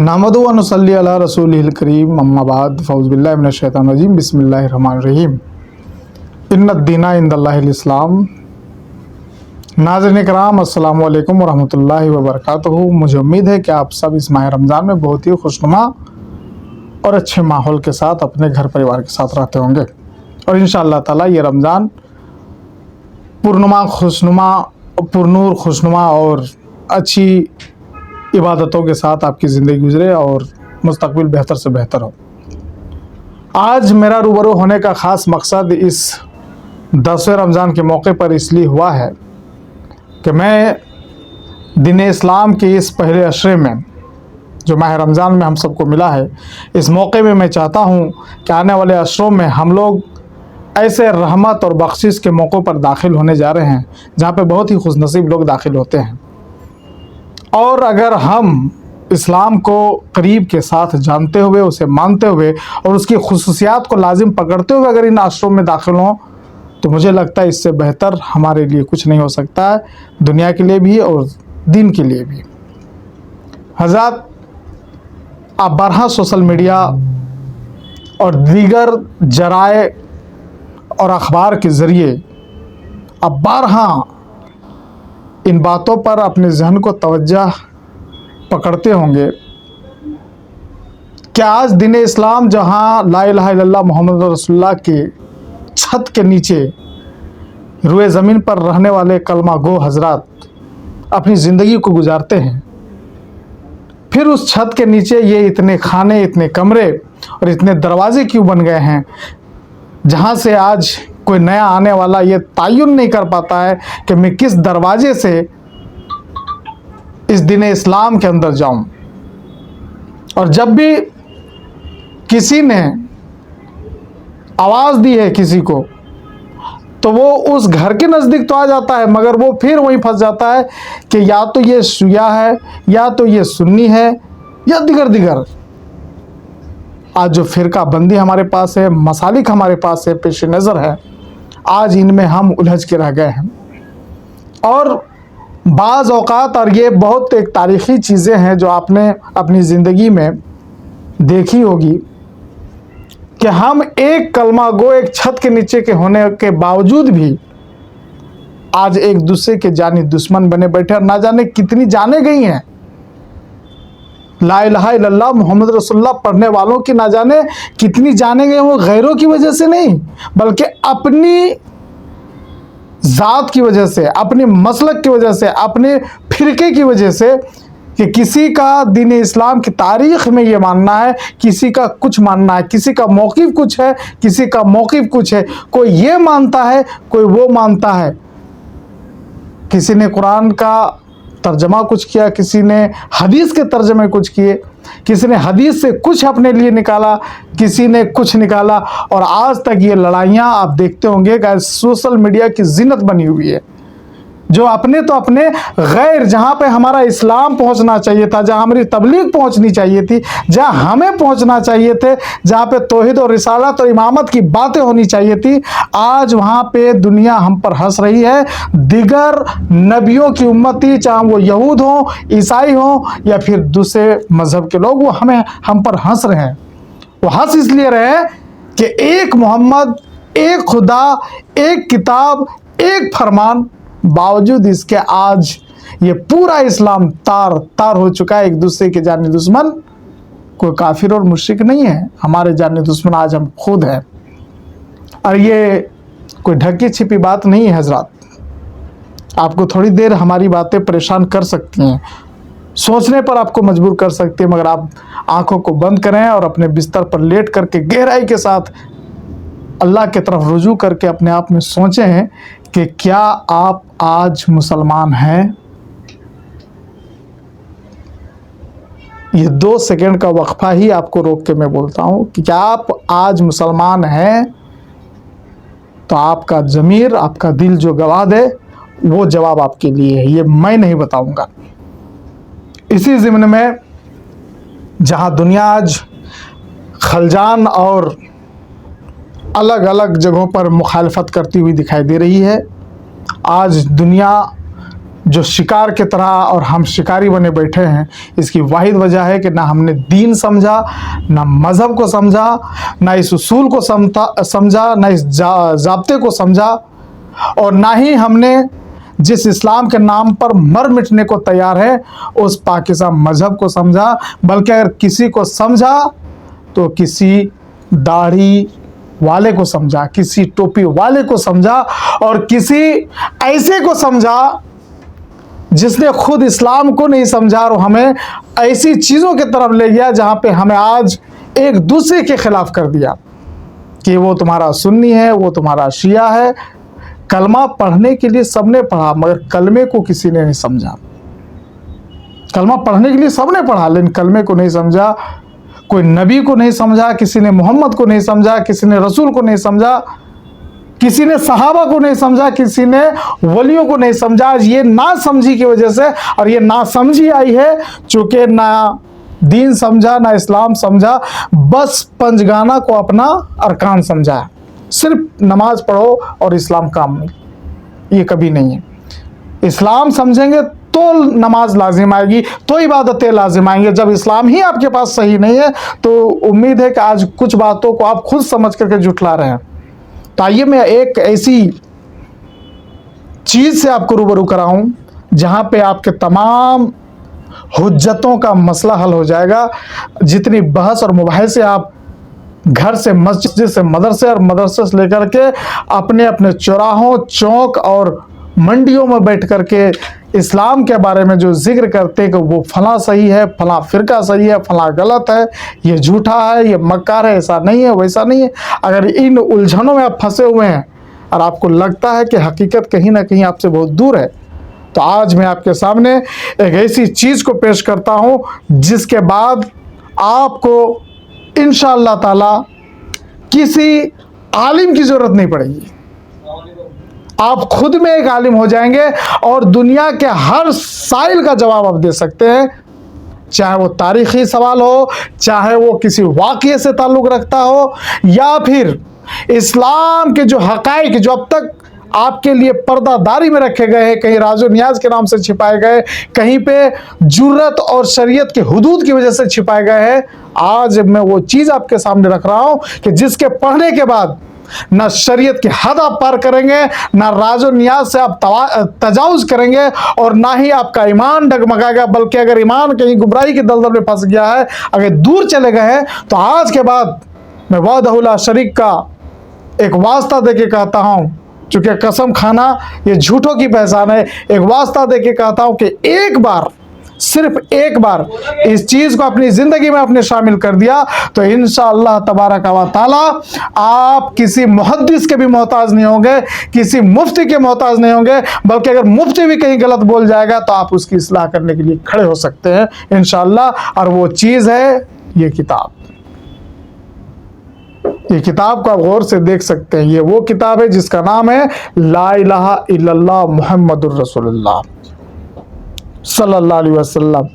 नहमदु व नसल्ली अला रसूलिल करीम अम्मा बाद फ़ौज़ बिल्लाहि मिनश शैतानिर रजीम बिस्मिल्लाहिर रहमानिर रहीम इन्नद-दीना इंदल्लाहिल इस्लाम। नाज़रीन किराम अस्सलामु अलैकुम व रहमतुल्लाहि व बरकातुहू। मुझे उम्मीद है कि आप सब इस माह रमज़ान में बहुत ही खुशनुमा और अच्छे माहौल के साथ अपने घर परिवार के साथ रहते होंगे और इंशाअल्लाह ताला ये रमज़ान पुरनूर खुशनुमा और अच्छी इबादतों के साथ आपकी ज़िंदगी गुजरे और मुस्तकबिल बेहतर से बेहतर हो। आज मेरा रूबरू होने का ख़ास मकसद इस 10वें रमज़ान के मौके पर इसलिए हुआ है कि मैं दीन इस्लाम के इस पहले अशरे में जो माह रमज़ान में हम सबको मिला है, इस मौके में मैं चाहता हूँ कि आने वाले अशरों में हम लोग ऐसे रहमत और बख्शिश के मौक़ों पर दाखिल होने जा रहे हैं जहाँ पे बहुत ही खुशनसीब लोग दाखिल होते हैं। और अगर हम इस्लाम को करीब के साथ जानते हुए, उसे मानते हुए और उसकी खुसूसियात को लाजिम पकड़ते हुए अगर इन अशरों में दाखिल हों तो मुझे लगता है इससे बेहतर हमारे लिए कुछ नहीं हो सकता है, दुनिया के लिए भी और दीन के लिए भी। हज़रात, आप बारहा सोशल मीडिया और दीगर जराए और अखबार के ज़रिए अब बारहा इन बातों पर अपने जहन को तवज्जो पकड़ते होंगे कि आज दीन इस्लाम जहां ला इलाहा इल्लल्लाह मोहम्मद रसूलुल्लाह के छत के नीचे रुए ज़मीन पर रहने वाले कलमा गो हजरात अपनी ज़िंदगी को गुजारते हैं, फिर उस छत के नीचे ये इतने खाने, इतने कमरे और इतने दरवाजे क्यों बन गए हैं जहां से आज कोई नया आने वाला ये तयन नहीं कर पाता है कि मैं किस दरवाजे से इस दीन इस्लाम के अंदर जाऊं। और जब भी किसी ने आवाज़ दी है किसी को तो वो उस घर के नज़दीक तो आ जाता है, मगर वो फिर वहीं फंस जाता है कि या तो ये शिया है, या तो ये सुन्नी है, या दिगर। आज जो फ़िरका बंदी हमारे पास है, मसालिक हमारे पास है, पेश नज़र है, आज इनमें हम उलझ के रह गए हैं। और बाज़ औक़ात, और ये बहुत एक तारीख़ी चीज़ें हैं जो आपने अपनी ज़िंदगी में देखी होगी कि हम एक कलमा गो, एक छत के नीचे के होने के बावजूद भी आज एक दूसरे के जानी दुश्मन बने बैठे और ना जाने कितनी जाने गई हैं। ला इलाहा इल्लल्लाह मोहम्मद रसूलुल्लाह पढ़ने वालों की ना जाने कितनी जाने गए, वो गैरों की वजह से नहीं बल्कि अपनी ज़ात की वजह से, अपनी मसलक की वजह से, अपने फ़िरके की वजह से कि किसी का दीन इस्लाम की तारीख़ में ये मानना है, किसी का कुछ मानना है, किसी का मौक़िफ़ कुछ है, किसी का मौक़िफ़ कुछ है, कोई ये मानता है, कोई वो मानता है। किसी ने कुरान का तर्जमा कुछ किया, किसी ने हदीस के तर्जमे कुछ किए, किसी ने हदीस से कुछ अपने लिए निकाला, किसी ने कुछ निकाला। और आज तक ये लड़ाइयाँ आप देखते होंगे कि सोशल मीडिया की ज़ीनत बनी हुई है, जो अपने तो अपने गैर, जहाँ पे हमारा इस्लाम पहुँचना चाहिए था, जहाँ हमारी तबलीग पहुँचनी चाहिए थी, जहाँ हमें पहुँचना चाहिए थे, जहाँ पे तौहीद और रिसालत और इमामत की बातें होनी चाहिए थी, आज वहाँ पे दुनिया हम पर हंस रही है। दिगर नबियों की उम्मती, चाहे वो यहूद हों, ईसाई हों या फिर दूसरे मज़हब के लोग, वो हम पर हंस रहे हैं। वो हंस इसलिए रहे हैं कि एक मोहम्मद, एक खुदा, एक किताब, एक फरमान, बावजूद इसके आज ये पूरा इस्लाम तार तार हो चुका है। एक दूसरे के जानी दुश्मन कोई काफिर और मुश्रिक नहीं है, हमारे जानी दुश्मन आज हम खुद हैं। और ये कोई ढकी छिपी बात नहीं है हजरात। आपको थोड़ी देर हमारी बातें परेशान कर सकती हैं, सोचने पर आपको मजबूर कर सकती है, मगर आप आंखों को बंद करें और अपने बिस्तर पर लेट करके गहराई के साथ अल्लाह की तरफ रुजू करके अपने आप में सोचें कि क्या आप आज मुसलमान हैं। ये 2 सेकंड का वक्फा ही आपको रोक के मैं बोलता हूँ कि क्या आप आज मुसलमान हैं, तो आपका ज़मीर, आपका दिल जो गवाह दे वो जवाब आपके लिए है, ये मैं नहीं बताऊँगा। इसी ज़िम्न में जहाँ दुनिया आज खलजान और अलग अलग जगहों पर मुखालफत करती हुई दिखाई दे रही है, आज दुनिया جو शिकार की तरह और हम शिकारी बने बैठे हैं, इसकी वाहिद वजह है कि ना हमने दीन समझा, ना मज़हब को समझा, ना इस उसूल को समझा, ना इस ज़ाब्ते को समझा, और ना ही हमने जिस इस्लाम के नाम पर मर मिटने को तैयार है उस पाकिज़ा मज़हब को समझा। बल्कि अगर किसी को समझा तो किसी दाढ़ी वाले को समझा, किसी टोपी वाले को समझा, और किसी ऐसे को समझा जिसने खुद इस्लाम को नहीं समझा और हमें ऐसी चीज़ों की तरफ ले गया जहाँ पे हमें आज एक दूसरे के खिलाफ कर दिया कि वो तुम्हारा सुन्नी है, वो तुम्हारा शिया है। कलमा पढ़ने के लिए सबने पढ़ा, मगर कलमे को किसी ने नहीं समझा। कलमा पढ़ने के लिए सबने पढ़ा, लेकिन कलमे को नहीं समझा। कोई नबी को नहीं समझा, किसी ने मोहम्मद को नहीं समझा, किसी ने रसूल को नहीं समझा, किसी ने सहाबा को नहीं समझा, किसी ने वलियों को नहीं समझा। आज ये ना समझी की वजह से, और ये ना समझी आई है चूँकि ना दीन समझा, ना इस्लाम समझा, बस पंजगाना को अपना अरकान समझा। सिर्फ नमाज पढ़ो और इस्लाम काम नहीं, ये कभी नहीं है। इस्लाम समझेंगे तो नमाज लाजिम आएगी, तो इबादतें लाजिम आएंगे। जब इस्लाम ही आपके पास सही नहीं है तो उम्मीद है कि आज कुछ बातों को आप खुद समझ करके जुटला रहे हैं। तो आइए मैं एक ऐसी चीज़ से आपको रूबरू कराऊं जहां पे आपके तमाम हुज्जतों का मसला हल हो जाएगा। जितनी बहस और मुबाहिसे आप घर से मस्जिद से मदरसे और मदरसे से लेकर के अपने अपने चौराहों, चौक और मंडियों में बैठ करके इस्लाम के बारे में जो जिक्र करते हैं कि वो फला सही है, फला फ़िरका सही है, फला गलत है, ये झूठा है, ये मक्कार है, ऐसा नहीं है, वैसा नहीं है। अगर इन उलझनों में आप फंसे हुए हैं और आपको लगता है कि हकीकत कहीं ना कहीं आपसे बहुत दूर है, तो आज मैं आपके सामने एक ऐसी चीज़ को पेश करता हूँ जिसके बाद आपको इंशाअल्लाह ताला किसी आलिम की ज़रूरत नहीं पड़ेगी। आप खुद में एक आलिम हो जाएंगे और दुनिया के हर साइल का जवाब आप दे सकते हैं, चाहे वो तारीख़ी सवाल हो, चाहे वो किसी वाक़ये से ताल्लुक़ रखता हो, या फिर इस्लाम के जो हक़ाइक़ जो अब तक आपके लिए पर्दादारी में रखे गए हैं, कहीं राजो नियाज के नाम से छिपाए गए, कहीं पे जुर्रत और शरीयत के हुदूद की वजह से छिपाए गए हैं, आज मैं वो चीज़ आपके सामने रख रहा हूँ कि जिसके पढ़ने के बाद ना शरीयत की हद आप पार करेंगे, ना राजो नियाज से आप तजावुज़ करेंगे, और ना ही आपका ईमान डगमगाएगा। बल्कि अगर ईमान कहीं गुमराही की दलदल में फंस गया है, अगर दूर चले गए हैं, तो आज के बाद मैं वाहदहु ला शरीक का एक वास्ता दे के कहता हूँ, चूँकि कसम खाना ये झूठों की पहचान है, एक वास्ता दे के कहता हूँ कि एक बार, सिर्फ एक बार इस चीज़ को अपनी ज़िंदगी में आपने शामिल कर दिया तो इंशाअल्लाह तबारक व ताला आप किसी मुहद्दिस के भी मोहताज नहीं होंगे, किसी मुफ्ती के मोहताज नहीं होंगे। बल्कि अगर मुफ्ती भी कहीं गलत बोल जाएगा तो आप उसकी इस्लाह करने के लिए खड़े हो सकते हैं इंशाअल्लाह। और वो चीज़ है ये किताब। ये किताब को आप गौर से देख सकते हैं। ये वो किताब है जिसका नाम है ला इलाहा इल्लल्लाह मुहम्मदुर रसूलुल्लाह सल्लल्लाहु अलैहि वसल्लम।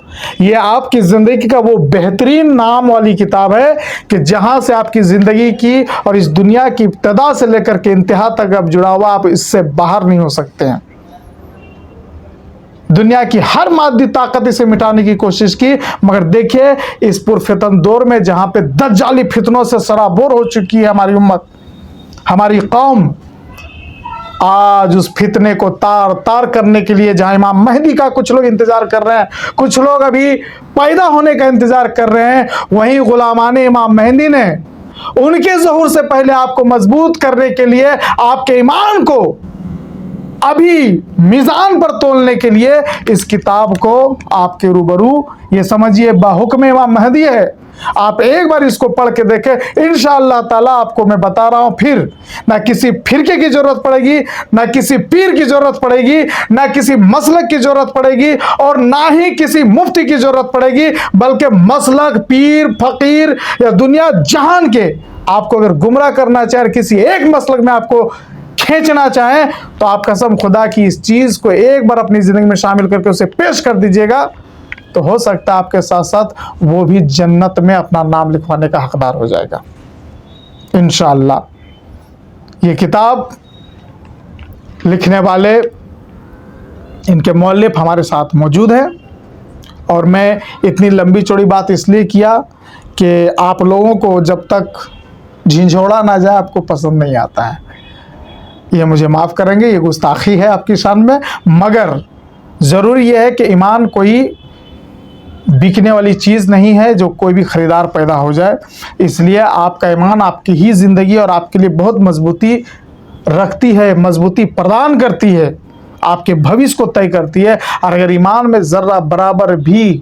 ये आपकी ज़िंदगी का वो बेहतरीन नाम वाली किताब है कि जहाँ से आपकी ज़िंदगी की और इस दुनिया की इब्तदा से लेकर के इंतहा तक आप जुड़ा हुआ, आप इससे बाहर नहीं हो सकते हैं। दुनिया की हर मादी ताकत इसे मिटाने की कोशिश की, मगर देखिए इस पुरफितन दौर में जहाँ पे दज्जाली फितनों से सराबोर हो चुकी है हमारी उम्मत, हमारी कौम, आज उस फितने को तार तार करने के लिए जहां इमाम मेहदी का कुछ लोग इंतजार कर रहे हैं, कुछ लोग अभी पैदा होने का इंतजार कर रहे हैं, वहीं गुलामाने इमाम मेहदी ने उनके ज़हूर से पहले आपको मजबूत करने के लिए, आपके ईमान को अभी मिजान पर तोलने के लिए इस किताब को आपके रूबरू, ये समझिए बाहुक्म इमाम मेहदी है। आप एक बार इसको पढ़ के देखें, इंशाअल्लाह ताला आपको मैं बता रहा हूं, फिर ना किसी फिरके की जरूरत पड़ेगी, ना किसी पीर की जरूरत पड़ेगी, ना किसी मसलक की जरूरत पड़ेगी, और ना ही किसी मुफ्ती की जरूरत पड़ेगी। बल्कि मसलक, पीर, फकीर या दुनिया जहान के आपको अगर गुमराह करना चाहे, किसी एक मसलक में आपको खींचना चाहें, तो आप कसम खुदा की इस चीज़ को एक बार अपनी ज़िंदगी में शामिल करके उसे पेश कर दीजिएगा, तो हो सकता है आपके साथ साथ वो भी जन्नत में अपना नाम लिखवाने का हकदार हो जाएगा इंशाअल्लाह। ये किताब लिखने वाले ان کے مؤلف ہمارے ساتھ موجود ہیں، اور میں اتنی لمبی چوڑی بات اس لیے کیا کہ آپ لوگوں کو جب تک جھنجھوڑا نہ جائے آپ کو پسند نہیں آتا ہے. یہ مجھے معاف کریں گے، یہ گستاخی ہے آپ کی شان میں، مگر ضروری یہ ہے کہ ایمان کوئی بکنے والی چیز نہیں ہے جو کوئی بھی خریدار پیدا ہو جائے. اس لیے آپ کا ایمان آپ کی ہی زندگی اور آپ کے لیے بہت مضبوطی رکھتی ہے، مضبوطی پردان کرتی ہے، آپ کے بھوش کو طے کرتی ہے. اور اگر ایمان میں ذرہ برابر بھی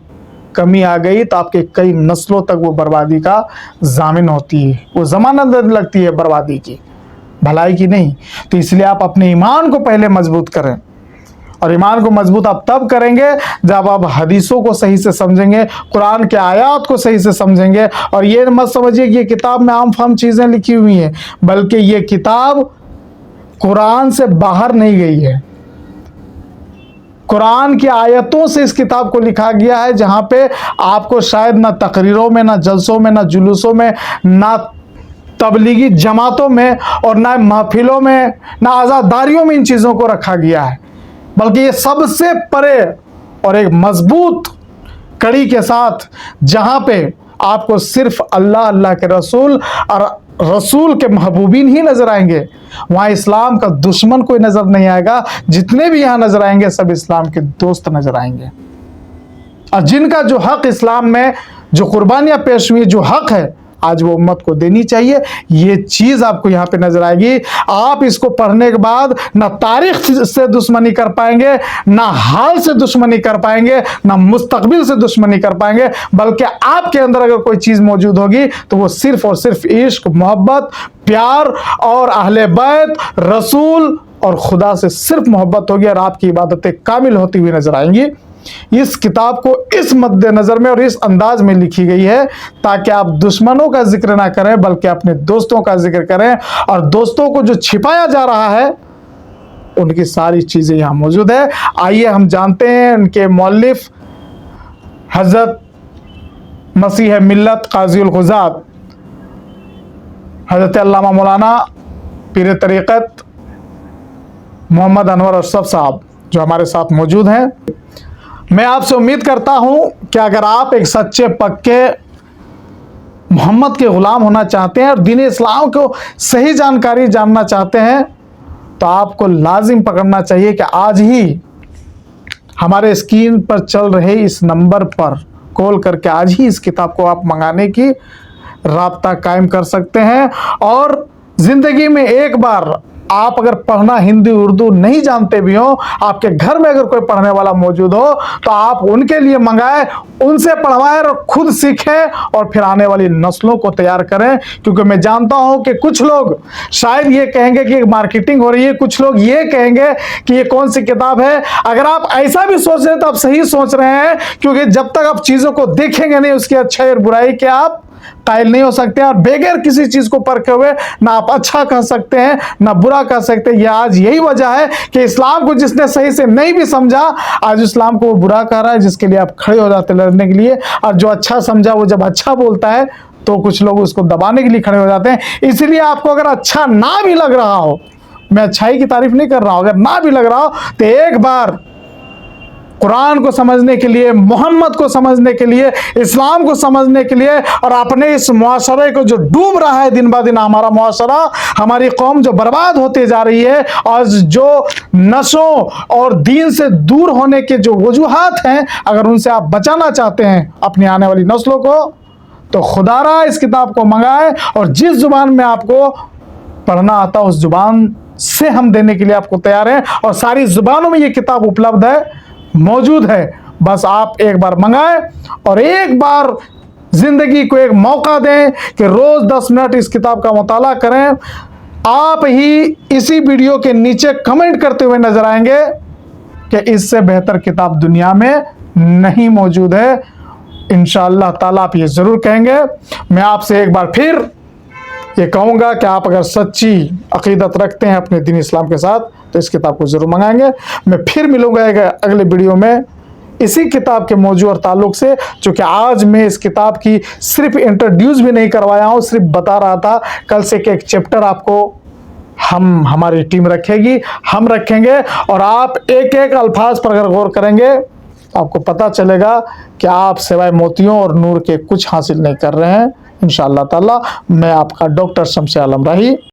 کمی آ گئی تو آپ کے کئی نسلوں تک وہ بربادی کا ضامن ہوتی ہے، وہ ضمانت لگتی ہے بربادی کی، بھلائی کی نہیں. تو اس لیے آپ اپنے ایمان کو پہلے مضبوط کریں، اور ایمان کو مضبوط آپ تب کریں گے جب آپ حدیثوں کو صحیح سے سمجھیں گے، قرآن کے آیات کو صحیح سے سمجھیں گے. اور یہ مت سمجھیے کہ یہ کتاب میں عام فہم چیزیں لکھی ہوئی ہیں، بلکہ یہ کتاب قرآن سے باہر نہیں گئی ہے. قرآن کی آیتوں سے اس کتاب کو لکھا گیا ہے، جہاں پہ آپ کو شاید نہ تقریروں میں، نہ جلسوں میں، نہ جلوسوں میں، نہ تبلیغی جماعتوں میں، اور نہ محفلوں میں، نہ عزاداریوں میں ان چیزوں کو رکھا گیا ہے، بلکہ یہ سب سے پرے اور ایک مضبوط کڑی کے ساتھ، جہاں پہ آپ کو صرف اللہ، اللہ کے رسول اور رسول کے محبوبین ہی نظر آئیں گے. وہاں اسلام کا دشمن کوئی نظر نہیں آئے گا. جتنے بھی یہاں نظر آئیں گے سب اسلام کے دوست نظر آئیں گے، اور جن کا جو حق اسلام میں، جو قربانیاں پیش ہوئی، جو حق ہے آج وہ امت کو دینی چاہیے، یہ چیز آپ کو یہاں پہ نظر آئے گی. آپ اس کو پڑھنے کے بعد نہ تاریخ سے دشمنی کر پائیں گے، نہ حال سے دشمنی کر پائیں گے، نہ مستقبل سے دشمنی کر پائیں گے، بلکہ آپ کے اندر اگر کوئی چیز موجود ہوگی تو وہ صرف اور صرف عشق، محبت، پیار اور اہل بیت، رسول اور خدا سے صرف محبت ہوگی، اور آپ کی عبادتیں کامل ہوتی ہوئی نظر آئیں گی. اس کتاب کو اس مد نظر میں اور اس انداز میں لکھی گئی ہے تاکہ آپ دشمنوں کا ذکر نہ کریں بلکہ اپنے دوستوں کا ذکر کریں، اور دوستوں کو جو چھپایا جا رہا ہے ان کی ساری چیزیں یہاں موجود ہے. آئیے ہم جانتے ہیں ان کے مؤلف حضرت مسیح ملت قاضی القضات حضرت علامہ مولانا پیر طریقت محمد انور اشرف صاحب جو ہمارے ساتھ موجود ہیں. میں آپ سے امید کرتا ہوں کہ اگر آپ ایک سچے پکے محمد کے غلام ہونا چاہتے ہیں اور دین اسلام کو صحیح جانکاری جاننا چاہتے ہیں تو آپ کو لازم پکڑنا چاہیے کہ آج ہی ہمارے اسکرین پر چل رہے اس نمبر پر کال کر کے آج ہی اس کتاب کو آپ منگانے کی رابطہ قائم کر سکتے ہیں. اور زندگی میں ایک بار آپ اگر پڑھنا ہندی اردو نہیں جانتے بھی ہوں، آپ کے گھر میں اگر کوئی پڑھنے والا موجود ہو تو آپ ان کے لیے منگائیں، ان سے پڑھوائیں اور خود سیکھیں، اور پھر آنے والی نسلوں کو تیار کریں. کیونکہ میں جانتا ہوں کہ کچھ لوگ شاید یہ کہیں گے کہ مارکیٹنگ ہو رہی ہے، کچھ لوگ یہ کہیں گے کہ یہ کون سی کتاب ہے. اگر آپ ایسا بھی سوچ رہے ہیں تو آپ صحیح سوچ رہے ہیں، کیونکہ جب تک آپ چیزوں کو دیکھیں گے نہیں اس کی اچھائی اور برائی کے آپ قائل نہیں ہو سکتے. اور بغیر کسی چیز کو پرکھے ہوئے نہ آپ اچھا کہہ سکتے ہیں نہ برا کہہ سکتے. یہ آج یہی وجہ ہے کہ اسلام کو جس نے صحیح سے نہیں بھی سمجھا آج اسلام کو وہ برا کہہ رہا ہے، جس کے لیے آپ کھڑے ہو جاتے لڑنے کے لیے. اور جو اچھا سمجھا وہ جب اچھا بولتا ہے تو کچھ لوگ اس کو دبانے کے لیے کھڑے ہو جاتے ہیں. اس لیے آپ کو اگر اچھا نہ بھی لگ رہا ہو، میں اچھائی کی تعریف نہیں کر رہا ہوں، اگر نہ بھی لگ رہا ہو تو ایک بار قرآن کو سمجھنے کے لیے، محمد کو سمجھنے کے لیے، اسلام کو سمجھنے کے لیے، اور اپنے اس معاشرے کو جو ڈوب رہا ہے دن بہ دن، ہمارا معاشرہ، ہماری قوم جو برباد ہوتے جا رہی ہے، اور جو نشوں اور دین سے دور ہونے کے جو وجوہات ہیں، اگر ان سے آپ بچانا چاہتے ہیں اپنی آنے والی نسلوں کو تو خدا را اس کتاب کو منگائیں. اور جس زبان میں آپ کو پڑھنا آتا اس زبان سے ہم دینے کے لیے آپ کو تیار ہیں، اور ساری زبانوں میں یہ کتاب اپلبدھ ہے، موجود ہے. بس آپ ایک بار منگائیں اور ایک بار زندگی کو ایک موقع دیں کہ روز 10 منٹ اس کتاب کا مطالعہ کریں. آپ ہی اسی ویڈیو کے نیچے کمنٹ کرتے ہوئے نظر آئیں گے کہ اس سے بہتر کتاب دنیا میں نہیں موجود ہے. انشاءاللہ تعالیٰ آپ یہ ضرور کہیں گے. میں آپ سے ایک بار پھر یہ کہوں گا کہ آپ اگر سچی عقیدت رکھتے ہیں اپنے دین اسلام کے ساتھ تو اس کتاب کو ضرور منگائیں گے. میں پھر ملوں گا اگلے ویڈیو میں اسی کتاب کے موضوع اور تعلق سے، چونکہ آج میں اس کتاب کی صرف انٹروڈیوس بھی نہیں کروایا ہوں، صرف بتا رہا تھا. کل سے ایک چیپٹر آپ کو ہماری ٹیم رکھے گی، ہم رکھیں گے، اور آپ ایک ایک الفاظ پر اگر غور کریں گے آپ کو پتہ چلے گا کہ آپ سوائے موتیوں اور نور کے کچھ حاصل نہیں کر رہے ہیں انشاءاللہ تعالی۔ میں آپ کا ڈاکٹر شمس عالم راہی